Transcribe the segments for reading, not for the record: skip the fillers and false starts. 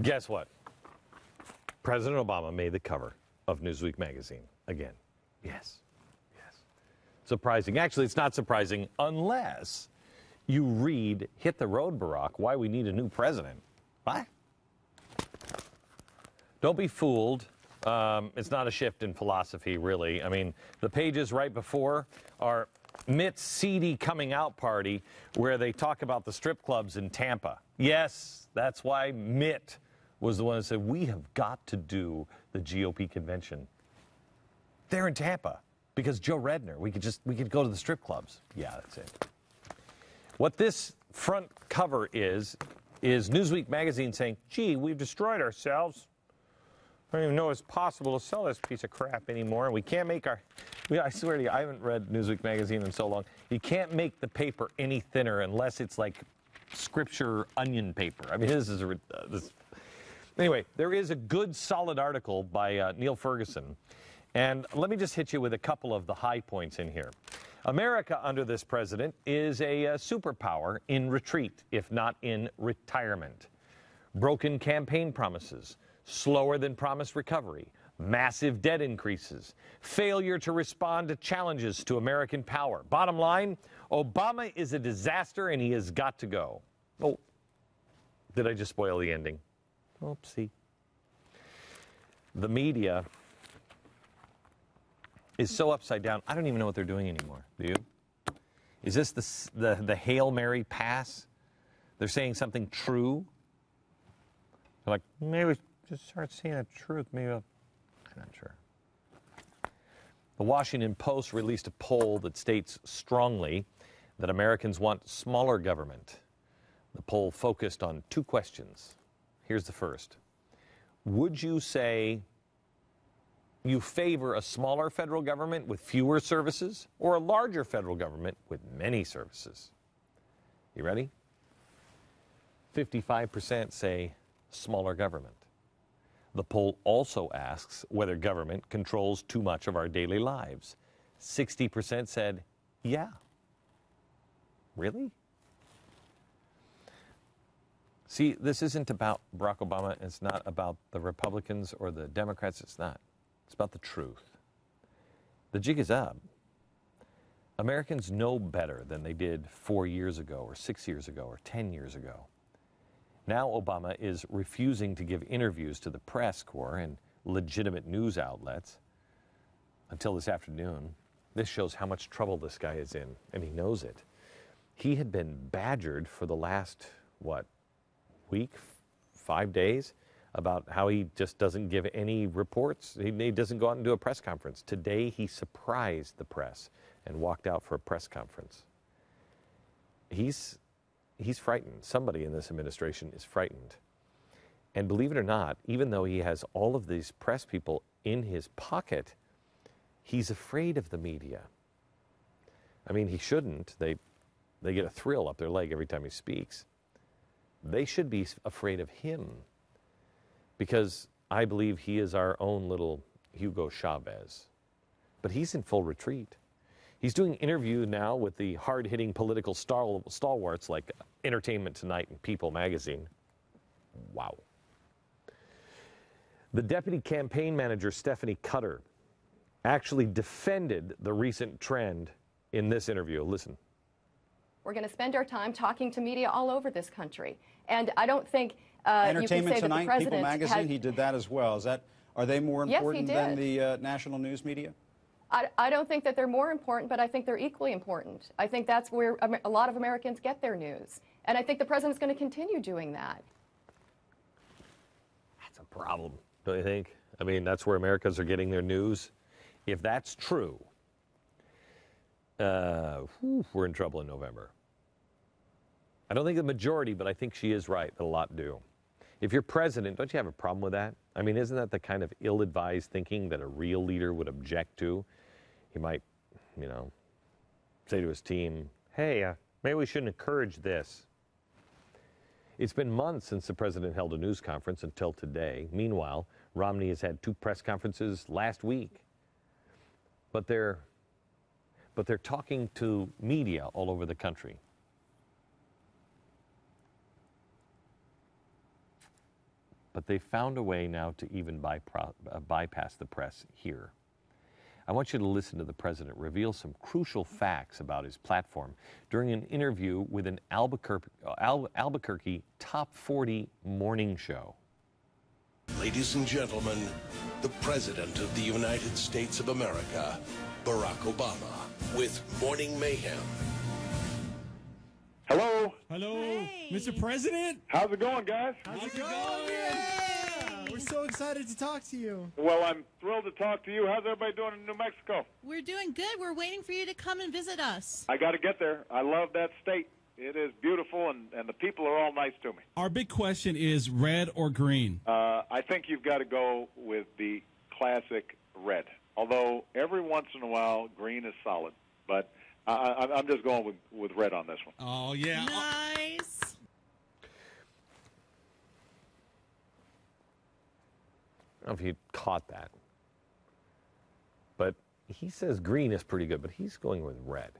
Guess what? President Obama made the cover of Newsweek magazine again. Yes. Surprising. Actually, it's not surprising unless you read Hit the Road, Barack, Why We Need a New President. What? Don't be fooled. It's not a shift in philosophy, really. I mean, the pages right before are Mitt's seedy coming out party where they talk about the strip clubs in Tampa. Yes, that's why Mitt was the one that said, we have got to do the GOP convention. They're in Tampa because Joe Redner. We could go to the strip clubs. Yeah, that's it. What this front cover is Newsweek magazine saying, gee, we've destroyed ourselves. I don't even know it's possible to sell this piece of crap anymore. We can't make I swear to you, I haven't read Newsweek magazine in so long. You can't make the paper any thinner unless it's like scripture onion paper. I mean, Anyway, there is a good, solid article by Neil Ferguson. And let me just hit you with a couple of the high points in here. America under this president is a superpower in retreat, if not in retirement. Broken campaign promises, slower than promised recovery, massive debt increases, failure to respond to challenges to American power. Bottom line, Obama is a disaster and he has got to go. Oh, did I just spoil the ending? Oopsie. The media is so upside down, I don't even know what they're doing anymore. Do you? Is this the Hail Mary pass? They're saying something true? They're like, maybe we just start seeing the truth. Maybe I'm not sure. The Washington Post released a poll that states strongly that Americans want smaller government. The poll focused on two questions. Here's the first. Would you say you favor a smaller federal government with fewer services or a larger federal government with many services? You ready? 55% say smaller government. The poll also asks whether government controls too much of our daily lives. 60% said, yeah. Really? See, this isn't about Barack Obama. It's not about the Republicans or the Democrats. It's not. It's about the truth. The jig is up. Americans know better than they did 4 years ago or 6 years ago or 10 years ago. Now Obama is refusing to give interviews to the press corps and legitimate news outlets until this afternoon. This shows how much trouble this guy is in, and he knows it. He had been badgered for the last, week, 5 days, about how he just doesn't give any reports. He doesn't go out and do a press conference. Today, he surprised the press and walked out for a press conference. He's frightened. Somebody in this administration is frightened. And believe it or not, even though he has all of these press people in his pocket, he's afraid of the media. I mean, he shouldn't. They get a thrill up their leg every time he speaks. They should be afraid of him because I believe he is our own little Hugo Chavez. But he's in full retreat. He's doing interviews now with the hard-hitting political stalwarts like Entertainment Tonight and People magazine. Wow. The deputy campaign manager, Stephanie Cutter, actually defended the recent trend in this interview. Listen. We're going to spend our time talking to media all over this country. And I don't think you can Entertainment say that the Tonight, president People magazine, he did that as well. Are they more important than the national news media? I don't think that they're more important, but I think they're equally important. I think that's where a lot of Americans get their news. And I think the president's going to continue doing that. That's a problem, don't you think? I mean, that's where Americans are getting their news. If that's true, we're in trouble in November. I don't think the majority, but I think she is right that a lot do. If you're president, don't you have a problem with that? I mean, isn't that the kind of ill-advised thinking that a real leader would object to? He might, say to his team, hey, maybe we shouldn't encourage this. It's been months since the president held a news conference until today. Meanwhile, Romney has had 2 press conferences last week. But they're talking to media all over the country. but they found a way now to even bypass the press here. I want you to listen to the president reveal some crucial facts about his platform during an interview with an Albuquerque Top 40 morning show. Ladies and gentlemen, the President of the United States of America, Barack Obama, with Morning Mayhem. Hello. Hello, hey. Mr. President. How's it going, guys? How's it going? Yeah. We're so excited to talk to you. Well, I'm thrilled to talk to you. How's everybody doing in New Mexico? We're doing good. We're waiting for you to come and visit us. I got to get there. I love that state. It is beautiful, and the people are all nice to me. Our big question is red or green? I think you've got to go with the classic red. Although every once in a while, green is solid. But I'm just going with red on this one. Oh, yeah. Nice. I don't know if you caught that. But he says green is pretty good, but he's going with red.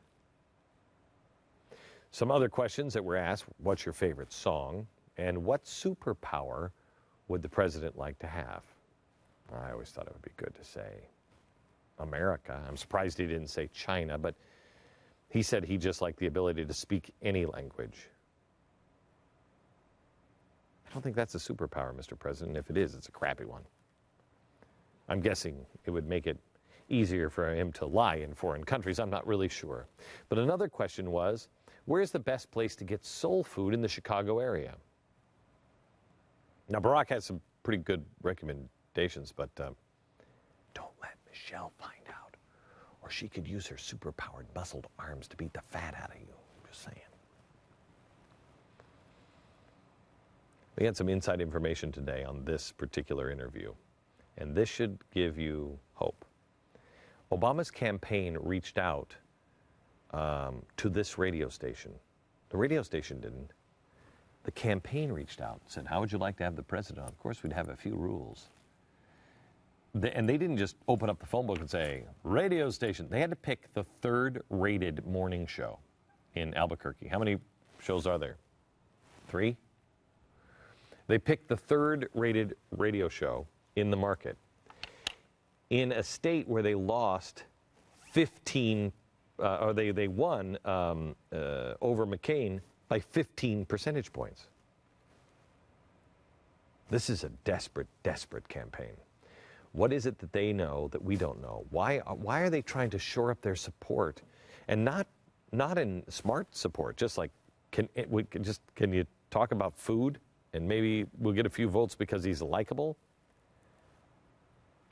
Some other questions that were asked: what's your favorite song? And what superpower would the president like to have? I always thought it would be good to say America. I'm surprised he didn't say China, but he said he just liked the ability to speak any language. I don't think that's a superpower, Mr. President. If it is, it's a crappy one. I'm guessing it would make it easier for him to lie in foreign countries. I'm not really sure. But another question was, where's the best place to get soul food in the Chicago area? Now, Barack has some pretty good recommendations, but don't let Michelle find out, or she could use her superpowered muscled arms to beat the fat out of you. I'm just saying. We had some inside information today on this particular interview, and this should give you hope. Obama's campaign reached out to this radio station. The radio station didn't. The campaign reached out and said, how would you like to have the president on? Of course, we'd have a few rules. And they didn't just open up the phone book and say, radio station. They had to pick the third-rated morning show in Albuquerque. How many shows are there? 3? They picked the third-rated radio show in the market in a state where they lost 15, or they won over McCain by 15 percentage points. This is a desperate, desperate campaign. What is it that they know that we don't know? Why are they trying to shore up their support, and not in smart support? Just like can you talk about food and maybe we'll get a few votes because he's likable?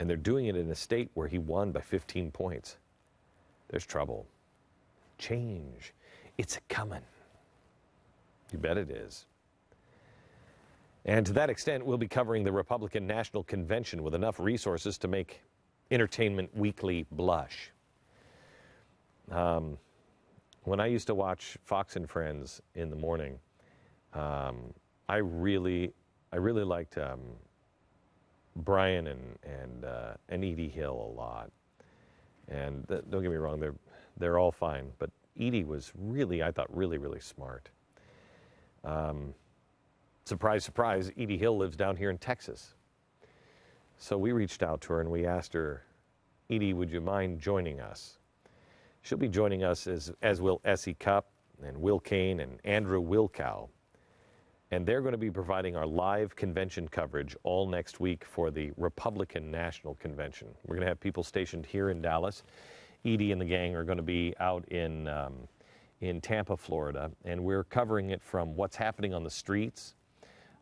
And they're doing it in a state where he won by 15 points. There's trouble. Change. It's a-coming. You bet it is. And to that extent, we'll be covering the Republican National Convention with enough resources to make Entertainment Weekly blush. When I used to watch Fox and Friends in the morning, I really liked Brian and Edie Hill a lot. And don't get me wrong, they're all fine, but Edie was really, I thought, really, really smart. Surprise, surprise, Edie Hill lives down here in Texas. So we reached out to her and we asked her, Edie, would you mind joining us? She'll be joining us as will Essie Cupp and Will Kane and Andrew Wilkow. And they're going to be providing our live convention coverage all next week for the Republican National Convention. We're going to have people stationed here in Dallas. Edie and the gang are going to be out in Tampa, Florida, and we're covering it from what's happening on the streets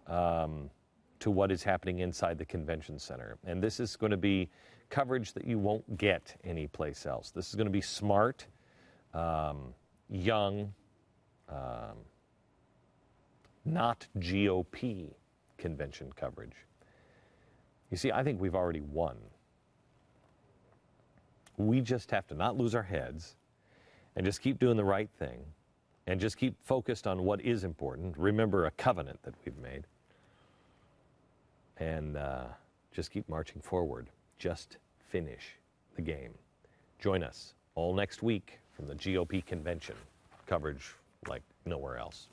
to what is happening inside the convention center. And this is going to be coverage that you won't get anyplace else. This is going to be smart, young, not GOP convention coverage. You see, I think we've already won. We just have to not lose our heads and just keep doing the right thing and just keep focused on what is important. Remember a covenant that we've made. And just keep marching forward. Just finish the game. Join us all next week from the GOP convention. Coverage like nowhere else.